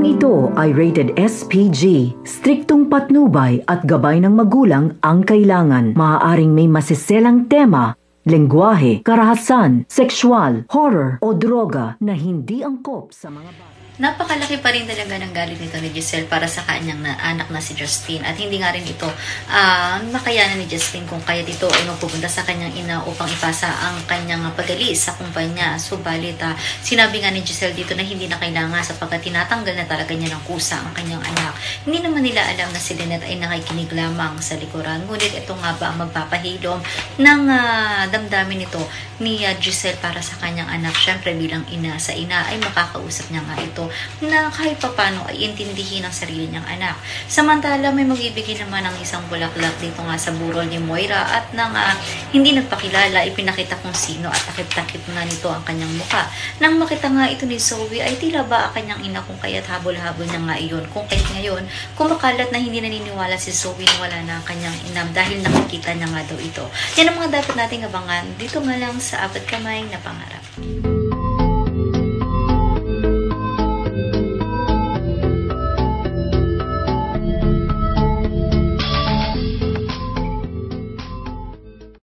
Programang ito ay rated SPG. Striktong patnubay at gabay ng magulang ang kailangan. Maaaring may masiselang tema, lengguwahe, karahasan, sexual, horror o droga na hindi angkop sa mga bata. Napakalaki pa rin talaga ng galit nito ni Giselle para sa kanyang anak na si Justine, at hindi nga rin ito makayanan ni Justine kung kaya dito ay magpupunta sa kanyang ina upang ipasa ang kanyang pag-alis sa kumpanya. Subalit sinabi nga ni Giselle dito na hindi na kailangan sapagkat tinatanggal na talaga niya ng kusa ang kanyang anak. Hindi naman nila alam na si Lynette ay nakikinig lamang sa likuran, ngunit ito nga ba ang magpapahilom ng damdamin nito ni Giselle para sa kanyang anak. Syempre bilang ina sa ina ay makakausap niya nga ito na kahit papano ay intindihin ang sarili niyang anak. Samantala may magbibigay naman ng isang bulaklak dito nga sa burol ni Moira, at nang hindi nagpakilala ipinakita kung sino at takip-takip nga nito ang kanyang muka. Nang makita nga ito ni Zoe ay tila ba ang kanyang ina kung kaya't habol-habol niya nga iyon. Kung kaya't ngayon kumakalat na hindi naniniwala si Zoe na wala na ang kanyang inam dahil nakikita niya nga daw ito. Yan ang mga dapat nating abangan dito nga lang sa Apat Kamay na Pangarap.